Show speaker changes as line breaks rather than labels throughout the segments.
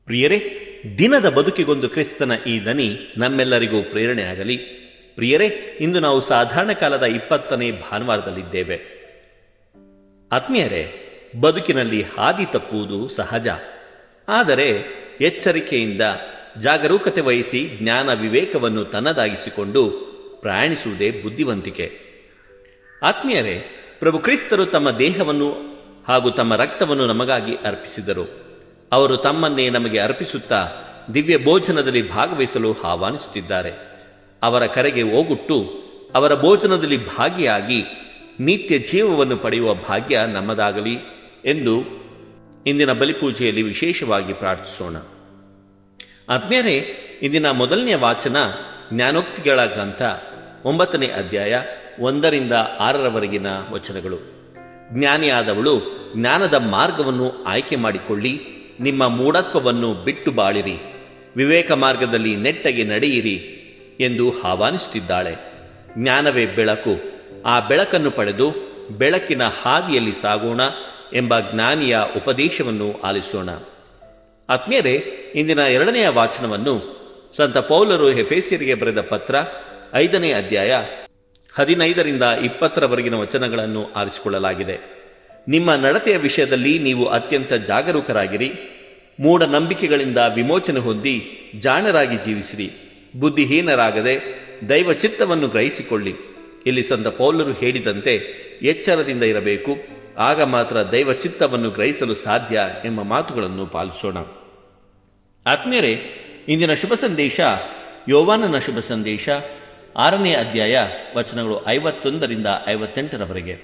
ಪ್ರಿಯರೇ, ದಿನದ ಬದುಕಿಗೊಂದು ಕ್ರಿಸ್ತನ ಈ ದನಿ ನಮ್ಮೆಲ್ಲರಿಗೂ ಪ್ರೇರಣೆಯಾಗಲಿ. ಪ್ರಿಯರೇ, ಇಂದು ನಾವು ಸಾಧಾರಣ ಕಾಲದ 20ನೇ ಭಾನುವಾರದಲ್ಲಿದ್ದೇವೆ. ಆತ್ಮೀಯರೇ, ಬದುಕಿನಲ್ಲಿ ಹಾದಿ ತಪ್ಪುವುದು ಸಹಜ. ಆದರೆ ಎಚ್ಚರಿಕೆಯಿಂದ ಜಾಗರೂಕತೆ ವಹಿಸಿ ಜ್ಞಾನ ವಿವೇಕವನ್ನು ತನ್ನದಾಗಿಸಿಕೊಂಡು ಪ್ರಯಾಣಿಸುವುದೇ ಬುದ್ಧಿವಂತಿಕೆ. ಆತ್ಮೀಯರೇ, ಪ್ರಭು ಕ್ರಿಸ್ತರು ತಮ್ಮ ದೇಹವನ್ನು ಹಾಗೂ ತಮ್ಮ ರಕ್ತವನ್ನು ನಮಗಾಗಿ ಅರ್ಪಿಸಿದರು. ಅವರು ತಮ್ಮನ್ನೇ ನಮಗೆ ಅರ್ಪಿಸುತ್ತಾ ದಿವ್ಯ ಭೋಜನದಲ್ಲಿ ಭಾಗವಹಿಸಲು ಆಹ್ವಾನಿಸುತ್ತಿದ್ದಾರೆ. ಅವರ ಕರೆಗೆ ಓಗೊಟ್ಟು ಅವರ ಭೋಜನದಲ್ಲಿ ಭಾಗಿಯಾಗಿ ನಿತ್ಯ ಜೀವವನ್ನು ಪಡೆಯುವ ಭಾಗ್ಯ ನಮ್ಮದಾಗಲಿ ಎಂದು ಇಂದಿನ ಬಲಿಪೂಜೆಯಲ್ಲಿ ವಿಶೇಷವಾಗಿ ಪ್ರಾರ್ಥಿಸೋಣ. ಆತ್ಮೀಯರೇ, ಇಂದಿನ ಮೊದಲನೆಯ ವಾಚನ ಜ್ಞಾನೋಕ್ತಿಗಳ ಗ್ರಂಥ 9ನೇ ಅಧ್ಯಾಯ 1ರಿಂದ 6ರವರೆಗಿನ ವಚನಗಳು. ಜ್ಞಾನಿಯಾದವಳು ಜ್ಞಾನದ ಮಾರ್ಗವನ್ನು ಆಯ್ಕೆ ಮಾಡಿಕೊಳ್ಳಿ, ನಿಮ್ಮ ಮೂಢತ್ವವನ್ನು ಬಿಟ್ಟು ಬಾಳಿರಿ, ವಿವೇಕ ಮಾರ್ಗದಲ್ಲಿ ನೆಟ್ಟಗೆ ನಡೆಯಿರಿ ಎಂದು ಆಹ್ವಾನಿಸುತ್ತಿದ್ದಾಳೆ. ಜ್ಞಾನವೇ ಬೆಳಕು, ಆ ಬೆಳಕನ್ನು ಪಡೆದು ಬೆಳಕಿನ ಹಾದಿಯಲ್ಲಿ ಸಾಗೋಣ ಎಂಬ ಜ್ಞಾನಿಯ ಉಪದೇಶವನ್ನು ಆಲಿಸೋಣ. ಆತ್ಮೀಯರೇ, ಇಂದಿನ 2ನೆಯ ವಾಚನವನ್ನು ಸಂತ ಪೌಲರು ಎಫೆಸಿಯರಿಗೆ ಬರೆದ ಪತ್ರ 5ನೇ ಅಧ್ಯಾಯ 15ರಿಂದ 20ರವರೆಗಿನ ವಚನಗಳನ್ನು ಆರಿಸಿಕೊಳ್ಳಲಾಗಿದೆ. ನಿಮ್ಮ ನಡತೆಯ ವಿಷಯದಲ್ಲಿ ನೀವು ಅತ್ಯಂತ ಜಾಗರೂಕರಾಗಿರಿ, ಮೂಢನಂಬಿಕೆಗಳಿಂದ ವಿಮೋಚನೆ ಹೊಂದಿ ಜಾಣರಾಗಿ ಜೀವಿಸಿರಿ, ಬುದ್ಧಿಹೀನರಾಗದೆ ದೈವ ಚಿತ್ತವನ್ನು ಗ್ರಹಿಸಿಕೊಳ್ಳಿ. ಇಲ್ಲಿ ಸಂತ ಪೌಲರು ಹೇಳಿದಂತೆ ಎಚ್ಚರದಿಂದ ಇರಬೇಕು, ಆಗ ಮಾತ್ರ ದೈವ ಚಿತ್ತವನ್ನು ಗ್ರಹಿಸಲು ಸಾಧ್ಯ ಎಂಬ ಮಾತುಗಳನ್ನು ಪಾಲಿಸೋಣ. ಆತ್ಮೀಯರೇ, ಇಂದಿನ ಶುಭ ಸಂದೇಶ ಯೋವಾನನ ಶುಭ ಸಂದೇಶ 6ನೇ ಅಧ್ಯಾಯ ವಚನಗಳು 51ರಿಂದ 58ರವರೆಗೆ.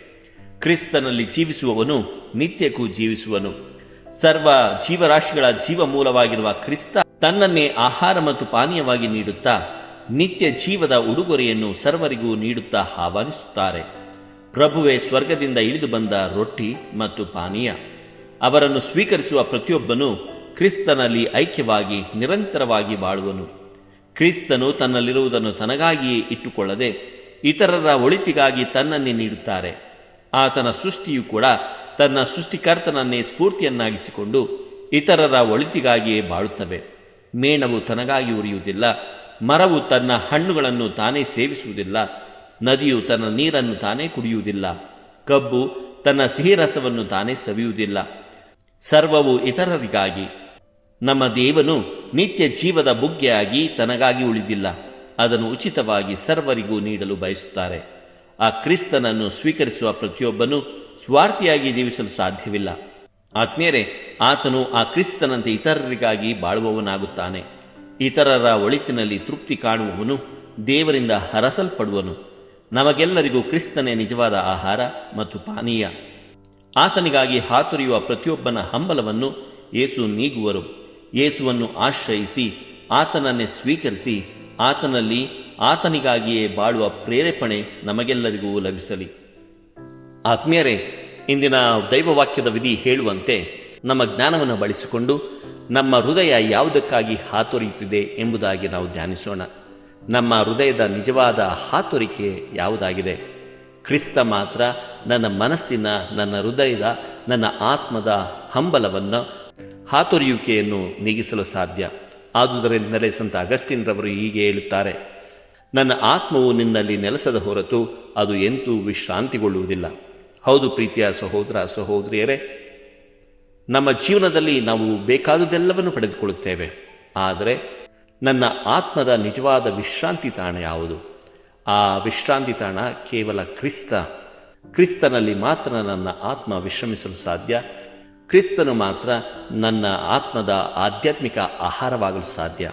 ಕ್ರಿಸ್ತನಲ್ಲಿ ಜೀವಿಸುವವನು ನಿತ್ಯಕ್ಕೂ ಜೀವಿಸುವನು. ಸರ್ವ ಜೀವರಾಶಿಗಳ ಜೀವ ಮೂಲವಾಗಿರುವ ಕ್ರಿಸ್ತ ತನ್ನನ್ನೇ ಆಹಾರ ಮತ್ತು ಪಾನೀಯವಾಗಿ ನೀಡುತ್ತಾ ನಿತ್ಯ ಜೀವದ ಉಡುಗೊರೆಯನ್ನು ಸರ್ವರಿಗೂ ನೀಡುತ್ತಾ ಆಹ್ವಾನಿಸುತ್ತಾರೆ. ಪ್ರಭುವೇ ಸ್ವರ್ಗದಿಂದ ಇಳಿದು ಬಂದ ರೊಟ್ಟಿ ಮತ್ತು ಪಾನೀಯ. ಅವರನ್ನು ಸ್ವೀಕರಿಸುವ ಪ್ರತಿಯೊಬ್ಬನೂ ಕ್ರಿಸ್ತನಲ್ಲಿ ಐಕ್ಯವಾಗಿ ನಿರಂತರವಾಗಿ ಬಾಳುವನು. ಕ್ರಿಸ್ತನು ತನ್ನಲ್ಲಿರುವುದನ್ನು ತನಗಾಗಿಯೇ ಇಟ್ಟುಕೊಳ್ಳದೆ ಇತರರ ಒಳಿತಿಗಾಗಿ ತನ್ನನ್ನೇ ನೀಡುತ್ತಾರೆ. ಆತನ ಸೃಷ್ಟಿಯು ಕೂಡ ತನ್ನ ಸೃಷ್ಟಿಕರ್ತನನ್ನೇ ಸ್ಫೂರ್ತಿಯನ್ನಾಗಿಸಿಕೊಂಡು ಇತರರ ಒಳಿತಿಗಾಗಿಯೇ ಬಾಳುತ್ತವೆ. ಮೇಣವು ತನಗಾಗಿ ಉರಿಯುವುದಿಲ್ಲ, ಮರವು ತನ್ನ ಹಣ್ಣುಗಳನ್ನು ತಾನೇ ಸೇವಿಸುವುದಿಲ್ಲ, ನದಿಯು ತನ್ನ ನೀರನ್ನು ತಾನೇ ಕುಡಿಯುವುದಿಲ್ಲ, ಕಬ್ಬು ತನ್ನ ಸಿಹಿರಸವನ್ನು ತಾನೇ ಸವಿಯುವುದಿಲ್ಲ. ಸರ್ವವು ಇತರರಿಗಾಗಿ. ನಮ್ಮ ದೇವನು ನಿತ್ಯ ಜೀವದ ಬುಗ್ಗೆಯಾಗಿ ತನಗಾಗಿ ಉಳಿದಿಲ್ಲ, ಅದನ್ನು ಉಚಿತವಾಗಿ ಸರ್ವರಿಗೂ ನೀಡಲು ಬಯಸುತ್ತಾರೆ. ಆ ಕ್ರಿಸ್ತನನ್ನು ಸ್ವೀಕರಿಸುವ ಪ್ರತಿಯೊಬ್ಬನೂ ಸ್ವಾರ್ಥಿಯಾಗಿ ಜೀವಿಸಲು ಸಾಧ್ಯವಿಲ್ಲ. ಆತ್ಮೀಯರೇ, ಆತನು ಆ ಕ್ರಿಸ್ತನಂತೆ ಇತರರಿಗಾಗಿ ಬಾಳುವವನಾಗುತ್ತಾನೆ. ಇತರರ ಒಳಿತಿನಲ್ಲಿ ತೃಪ್ತಿ ಕಾಣುವವನು ದೇವರಿಂದ ಹರಸಲ್ಪಡುವನು. ನಮಗೆಲ್ಲರಿಗೂ ಕ್ರಿಸ್ತನೇ ನಿಜವಾದ ಆಹಾರ ಮತ್ತು ಪಾನೀಯ. ಆತನಿಗಾಗಿ ಹಾತೊರೆಯುವ ಪ್ರತಿಯೊಬ್ಬನ ಹಂಬಲವನ್ನು ಯೇಸು ನೀಗುವರು. ಯೇಸುವನ್ನು ಆಶ್ರಯಿಸಿ ಆತನನ್ನೇ ಸ್ವೀಕರಿಸಿ ಆತನಲ್ಲಿ ಆತನಿಗಾಗಿಯೇ ಬಾಳುವ ಪ್ರೇರೇಪಣೆ ನಮಗೆಲ್ಲರಿಗೂ ಲಭಿಸಲಿ. ಆತ್ಮೀಯರೇ, ಇಂದಿನ ದೈವವಾಕ್ಯದ ವಿಧಿ ಹೇಳುವಂತೆ ನಮ್ಮ ಜ್ಞಾನವನ್ನು ಬಳಸಿಕೊಂಡು ನಮ್ಮ ಹೃದಯ ಯಾವುದಕ್ಕಾಗಿ ಹಾತೊರೆಯುತ್ತಿದೆ ಎಂಬುದಾಗಿ ನಾವು ಧ್ಯಾನಿಸೋಣ. ನಮ್ಮ ಹೃದಯದ ನಿಜವಾದ ಹಾತೊರಿಕೆ ಯಾವುದಾಗಿದೆ? ಕ್ರಿಸ್ತ ಮಾತ್ರ ನನ್ನ ಮನಸ್ಸಿನ, ನನ್ನ ಹೃದಯದ, ನನ್ನ ಆತ್ಮದ ಹಂಬಲವನ್ನು, ಹಾತೊರೆಯುವಿಕೆಯನ್ನು ನೀಗಿಸಲು ಸಾಧ್ಯ. ಆದುದರಿಂದಲೇ ಸಂತ ಅಗಸ್ಟಿನ್ ರವರು ಹೀಗೆ ಹೇಳುತ್ತಾರೆ, ನನ್ನ ಆತ್ಮವು ನಿನ್ನಲ್ಲಿ ನೆಲೆಸದ ಹೊರತು ಅದು ಎಂತೂ ವಿಶ್ರಾಂತಿಗೊಳ್ಳುವುದಿಲ್ಲ. ಹೌದು ಪ್ರೀತಿಯ ಸಹೋದರ ಸಹೋದರಿಯರೇ, ನಮ್ಮ ಜೀವನದಲ್ಲಿ ನಾವು ಬೇಕಾದುದೆಲ್ಲವನ್ನು ಪಡೆದುಕೊಳ್ಳುತ್ತೇವೆ. ಆದರೆ ನನ್ನ ಆತ್ಮದ ನಿಜವಾದ ವಿಶ್ರಾಂತಿ ತಾಣ ಯಾವುದು? ಆ ವಿಶ್ರಾಂತಿ ತಾಣ ಕೇವಲ ಕ್ರಿಸ್ತ. ಕ್ರಿಸ್ತನಲ್ಲಿ ಮಾತ್ರ ನನ್ನ ಆತ್ಮ ವಿಶ್ರಮಿಸಲು ಸಾಧ್ಯ. ಕ್ರಿಸ್ತನು ಮಾತ್ರ ನನ್ನ ಆತ್ಮದ ಆಧ್ಯಾತ್ಮಿಕ ಆಹಾರವಾಗಲು ಸಾಧ್ಯ.